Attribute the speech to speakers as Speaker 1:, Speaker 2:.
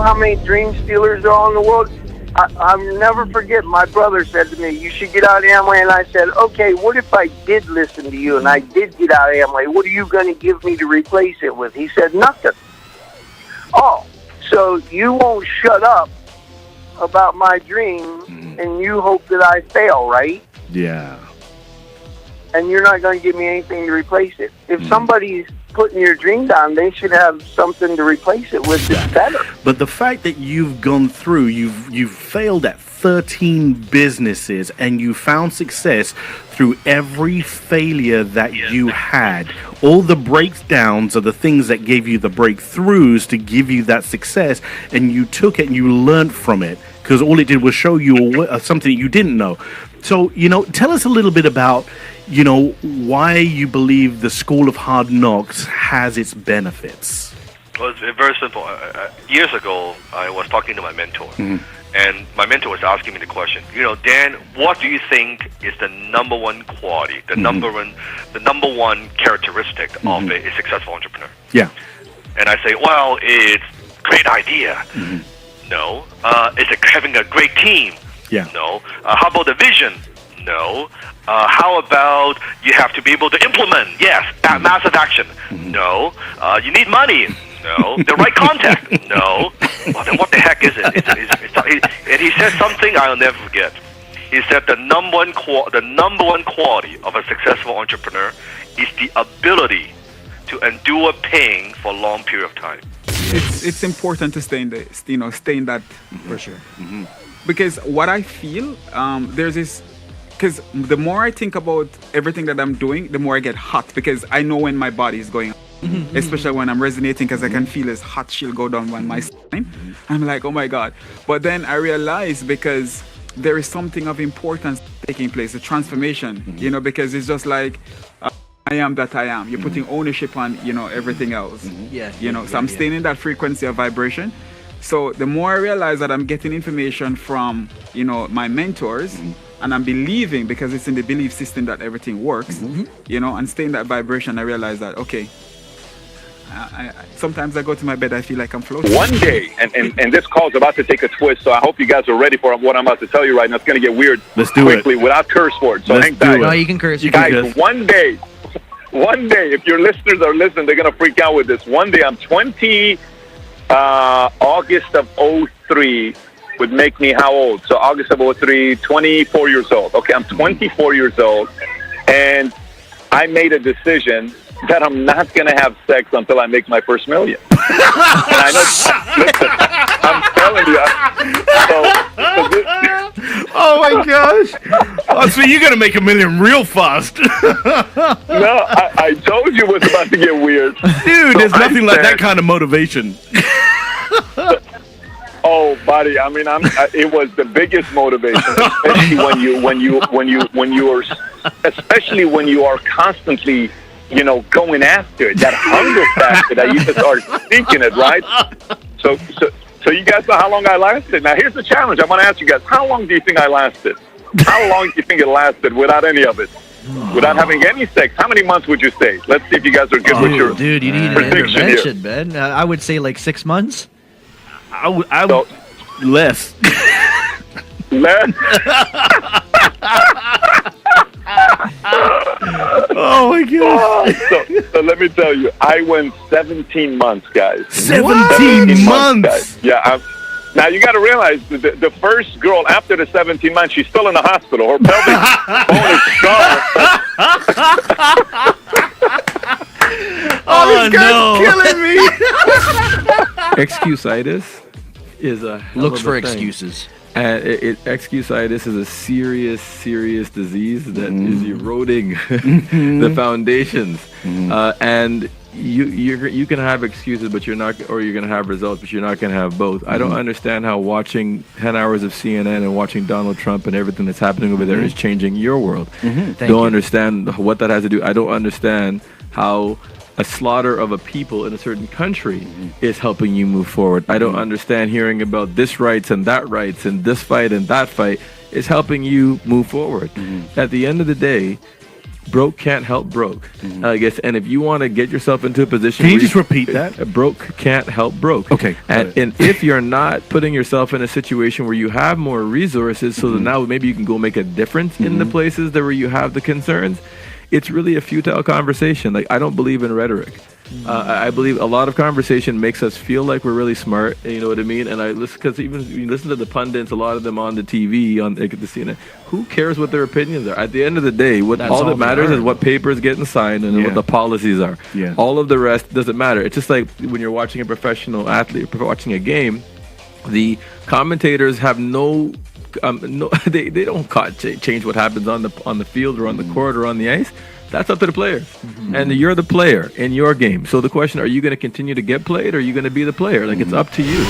Speaker 1: how many dream stealers there are in the world? I'll never forget, my brother said to me, you should get out of Amway. And I said, okay, what if I did listen to you and I did get out of Amway? What are you going to give me to replace it with? He said, nothing. Oh, so you won't shut up about my dream and you hope that I fail, right?
Speaker 2: Yeah.
Speaker 1: And you're not going to give me anything to replace it. If somebody's putting your dream down, they should have something to replace it with that's better.
Speaker 2: But the fact that you've gone through, you've failed at 13 businesses and you found success through every failure that you had. All the breakdowns are the things that gave you the breakthroughs to give you that success, and you took it and you learned from it, because all it did was show you something that you didn't know. So, tell us a little bit about, why you believe the School of Hard Knocks has its benefits.
Speaker 3: Well, it's very simple. Years ago, I was talking to my mentor, and my mentor was asking me the question, Dan, what do you think is the number one quality, the number one characteristic of a successful entrepreneur? Yeah. And I say, well, it's great idea. No. Is it having a great team? Yeah. No. How about the vision? No. How about you have to be able to implement? Yes. Massive action? No. You need money? No. The right contact? No. Well, then what the heck is it? And he said something I'll never forget. He said the number one quality of a successful entrepreneur is the ability to endure pain for a long period of time.
Speaker 4: It's important to stay in that
Speaker 2: for sure.
Speaker 4: Because what I feel there's this, because the more I think about everything that I'm doing, the more I get hot, because I know when my body is going, especially when I'm resonating, because I can feel this hot chill go down on my spine. I'm like, oh my God. But then I realize, because there is something of importance taking place, a transformation, because it's just like, I am that I am. You're putting ownership on, everything else. So I'm staying in that frequency of vibration. So the more I realize that I'm getting information from, my mentors, and I'm believing, because it's in the belief system that everything works, and staying in that vibration, I realize that, okay, I sometimes I go to my bed, I feel like I'm floating.
Speaker 5: One day, and this call's about to take a twist, so I hope you guys are ready for what I'm about to tell you right now. It's going to get weird quickly without curse words, so hang tight.
Speaker 6: No, you can curse.
Speaker 5: Guys, one day, if your listeners are listening, they're going to freak out with this. One day, I'm 20, August of 03 would make me how old? So August of 03, 24 years old. Okay, I'm 24 years old, and I made a decision that I'm not going to have sex until I make my first million. And I know, listen, I'm telling you.
Speaker 2: Oh my gosh. Oh, so you're going to make $1 million real fast.
Speaker 5: No, I told you it was about to get weird.
Speaker 2: Dude, so there's nothing like that kind of motivation.
Speaker 5: Oh, buddy! I mean, it was the biggest motivation, especially when you are constantly, going after it. That hunger factor that you just are seeking it, right? So you guys know how long I lasted. Now here's the challenge. I want to ask you guys: how long do you think I lasted? How long do you think it lasted without any of it? Without having any sex? How many months would you say? Let's see if you guys are good with your
Speaker 6: dude, you need an intervention, man. I would say like 6 months.
Speaker 2: I would less.
Speaker 5: Less?
Speaker 2: Oh my God.
Speaker 5: So let me tell you, I went 17 months, guys.
Speaker 2: 17 months?
Speaker 5: Guys. Yeah. Now you got to realize the first girl after the 17 months, she's still in the hospital. Her pelvic bone is scarred.
Speaker 2: Oh, this guy's killing me.
Speaker 7: Excusitis is a
Speaker 6: looks for excuses.
Speaker 7: And excusitis is a serious disease that is eroding the foundations. And you can have excuses, but you're not, or you're going to have results, but you're not going to have both. I don't understand how watching 10 hours of CNN and watching Donald Trump and everything that's happening over there is changing your world. Don't understand what that has to do. I don't understand how a slaughter of a people in a certain country is helping you move forward. I don't understand hearing about this rights and that rights and this fight and that fight is helping you move forward. At the end of the day, broke can't help broke. I guess, and if you want to get yourself into a position,
Speaker 2: Can you
Speaker 7: where
Speaker 2: just repeat that?
Speaker 7: Broke can't help broke.
Speaker 2: Okay, got
Speaker 7: and,
Speaker 2: it.
Speaker 7: and if you're not putting yourself in a situation where you have more resources, so that now maybe you can go make a difference in the places that where you have the concerns, it's really a futile conversation. Like, I don't believe in rhetoric. I believe a lot of conversation makes us feel like we're really smart. You know what I mean? And I listen, because even if you listen to the pundits, a lot of them on the TV, on the CNN, who cares what their opinions are? At the end of the day, all that matters is what papers getting signed and what the policies are.
Speaker 2: Yeah.
Speaker 7: All of the rest doesn't matter. It's just like when you're watching a professional athlete, watching a game, the commentators have they don't change what happens on the field or on the court or on the ice. That's up to the players. And you're the player in your game. So the question, are you going to continue to get played, or are you going to be the player? Like, it's up to you.